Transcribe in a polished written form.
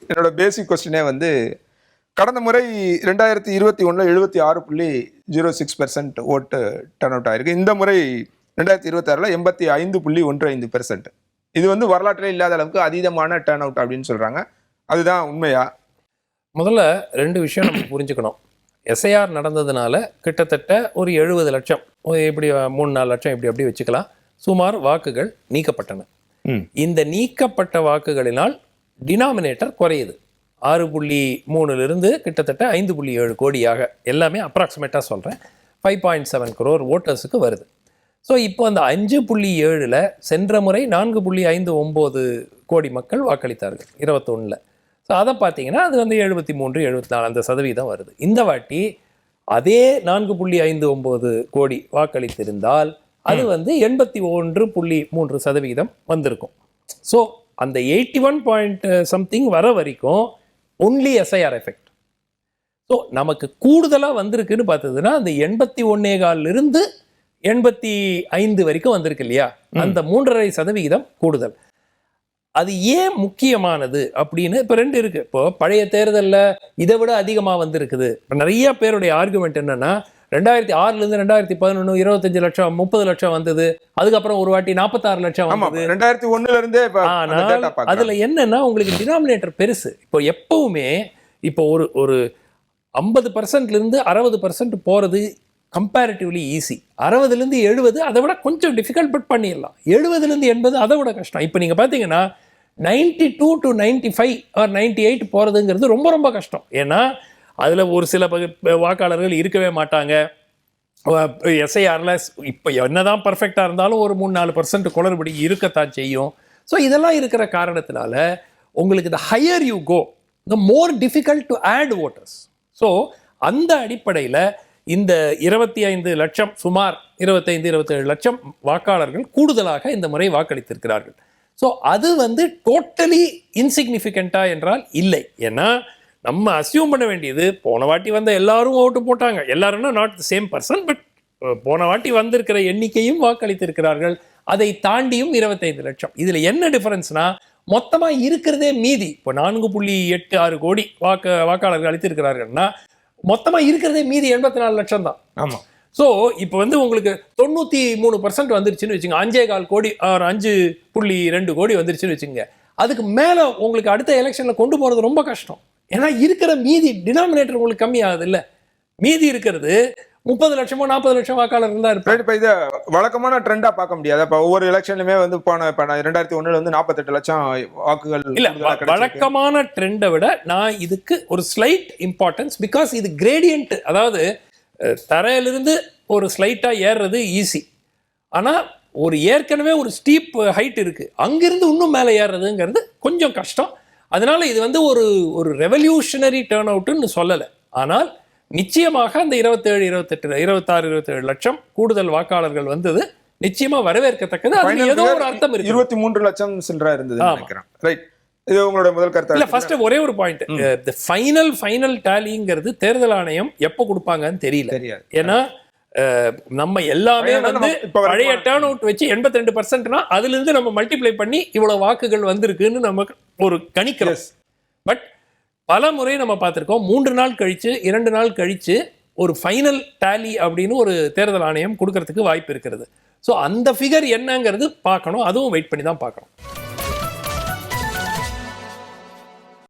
என்னோட பேசிக் கொஸ்டினே வந்து கடந்த முறை 2021 76.06% ஓட்டு டர்ன் அவுட் ஆயிருக்கு. இந்த முறை 2026 85.15%. இது வந்து வரலாற்றிலே இல்லாத அளவுக்கு அதீதமான டர்ன் அவுட் அப்படின்னு சொல்றாங்க. அதுதான் உண்மையா? முதல்ல 2 விஷயம் நம்ம புரிஞ்சுக்கணும். எஸ்ஐஆர் நடந்ததுனால கிட்டத்தட்ட ஒரு 70 லட்சம், இப்படி 3-4 லட்சம் இப்படி அப்படி வச்சுக்கலாம், சுமார் வாக்குகள் நீக்கப்பட்டன. இந்த நீக்கப்பட்ட வாக்குகளினால் டினாமினேட்டர் குறையுது. 6.3 கிட்டத்தட்ட 5.7 கோடியாக, எல்லாமே அப்ராக்சிமேட்டாக சொல்கிறேன், 5.7 crore ஓட்டர்ஸுக்கு வருது. ஸோ இப்போ அந்த 5.7 சென்ற முறை 4.59 கோடி மக்கள் வாக்களித்தார்கள் 21. ஸோ அதை பார்த்தீங்கன்னா அது வந்து 73-74 அந்த சதவீதம் வருது. இந்த வாட்டி அதே 4.59 கோடி வாக்களித்திருந்தால் அது வந்து 81.3% வந்திருக்கும். ஸோ அந்த 81 வர வரைக்கும் ஒன்லி எஸ்ஐஆர் எஃபெக்ட். ஸோ நமக்கு கூடுதலாக வந்திருக்குன்னு பார்த்ததுன்னா அந்த 81.25 85 வரைக்கும் வந்திருக்கு இல்லையா, அந்த 3.5% கூடுதல். அது ஏன் முக்கியமானது அப்படின்னு இப்போ 2 இருக்கு. இப்போ பழைய தேர்தலில் இதை விட அதிகமாக வந்திருக்குது. இப்போ நிறைய பேருடைய ஆர்குமெண்ட் என்னன்னா 2006 2011 25 லட்சம் 30 லட்சம் வந்தது, அதுக்கப்புறம் ஒரு வாட்டி 46 லட்சம் வந்தது 2001. அதுல என்னன்னா உங்களுக்கு டினாமினேட்டர் பெருசு. இப்போ எப்பவுமே இப்போ ஒரு 50% 60% போறது கம்பேரிட்டிவ்லி ஈஸி. 60 70 அதை விட கொஞ்சம் டிஃபிகல்ட், பட் பண்ணிடலாம். 70 80 அதை விட கஷ்டம். இப்போ நீங்கள் பார்த்தீங்கன்னா 92 to 95 or 98 போகிறதுங்கிறது ரொம்ப ரொம்ப கஷ்டம். ஏன்னா அதில் ஒரு சில வாக்காளர்கள் இருக்கவே மாட்டாங்க. எஸ்ஐஆரில் இப்போ என்னதான் பர்ஃபெக்டாக இருந்தாலும் ஒரு 3-4% குளறுபடி இருக்கத்தான் செய்யும். ஸோ இதெல்லாம் இருக்கிற காரணத்தினால உங்களுக்கு the higher you go, the more difficult to add voters. So அந்த அடிப்படையில் இந்த 25 லட்சம், சுமார் 25-27 லட்சம் வாக்காளர்கள் கூடுதலாக இந்த முறை வாக்களித்திருக்கிறார்கள். ஸோ அது வந்து டோட்டலி இன்சிக்னிஃபிகண்டா என்றால் இல்லை. ஏன்னா நம்ம அசியூம் பண்ண வேண்டியது போன வாட்டி வந்த எல்லாரும் ஓட்டு போட்டாங்க. எல்லாரும்னா not the same person, but போன வாட்டி வந்திருக்கிற எண்ணிக்கையும் வாக்களித்திருக்கிறார்கள். அதை தாண்டியும் 25 லட்சம். இதில் என்ன டிஃபரன்ஸ்னா மொத்தமாக இருக்கிறதே மீதி. இப்போ 4.86 கோடி வாக்காளர்கள் அளித்திருக்கிறார்கள்னா மொத்தமாக இருக்கிறதே மீதி 84 லட்சம் தான். ஆமாம். ஸோ இப்போ வந்து உங்களுக்கு 93% வந்துருச்சுன்னு வச்சுங்க, 5.25 கோடி 5.2 கோடி வந்துருச்சுன்னு வச்சுங்க. அதுக்கு மேலே உங்களுக்கு அடுத்த எலெக்ஷனில் கொண்டு போகிறது ரொம்ப கஷ்டம். ஏன்னா இருக்கிற மீதி டினாமினேட்டர் உங்களுக்கு கம்மி ஆகுது இல்லை. மீதி இருக்கிறது 30 லட்சமோ 40 லட்சம் வாக்காளர்கள் தான் இருப்பாங்க. இப்போ இதை வழக்கமான ட்ரெண்டாக பார்க்க முடியாது. இப்போ ஒவ்வொரு எலெக்ஷன்லையுமே வந்து போன 2001 வந்து 48 லட்சம் வாக்குகள் இல்லை. வழக்கமான ட்ரெண்டை விட நான் இதுக்கு ஒரு ஸ்லைட் இம்பார்ட்டன்ஸ், பிகாஸ் இது கிரேடியன்ட். அதாவது தரையிலிருந்து ஒரு ஸ்லைட்டாக ஏறுறது ஈஸி, ஆனால் ஏற்கனவே ஒரு ஸ்டீப் ஹைட் இருக்குது, அங்கிருந்து இன்னும் மேலே ஏறுறதுங்கிறது கொஞ்சம் கஷ்டம். அதனால இது வந்து ஒரு ரெவல்யூஷனரி டர்ன் அவுட்டுன்னு சொல்லலை. ஆனால் நிச்சயமாக அந்த 26 லட்சம் கூடுதல் வாக்காளர்கள் வந்தது நிச்சயமா வரவேற்கத்தக்கது. அது ஏதோ ஒரு அர்த்தம் இருக்கு. 23 லட்சம் சென்றா இருந்தது நினைக்கிறேன். ரைட். இது உங்களோட முதல் கருத்து. இல்ல, ஃபர்ஸ்ட் ஒரே ஒரு பாயிண்ட். ஃபைனல் டாலிங்கிறது தேர்தல் ஆணையம் எப்போ கொடுப்பாங்கன்னு தெரியல. ஏன்னா நம்ம எல்லாமே வந்து பழைய டர்ன் அவுட் வச்சு 82%னா அதுல இருந்து நம்ம மல்டிப்ளை பண்ணி இவ்வளவு வாக்குகள் வந்திருக்குன்னு நமக்கு ஒரு கணிக்கிறோம். பட் பல முறை நம்ம பார்த்திருக்கோம் 3 நாள் கழிச்சு 2 நாள் கழிச்சு ஒரு ஃபைனல் டாலி அப்படின்னு ஒரு தேர்தல் ஆணையம் கொடுக்கறதுக்கு வாய்ப்பு இருக்கிறது. ஸோ அந்த ஃபிகர் என்னங்கிறது பார்க்கணும். அதுவும் வெயிட் பண்ணி தான் பார்க்கணும்.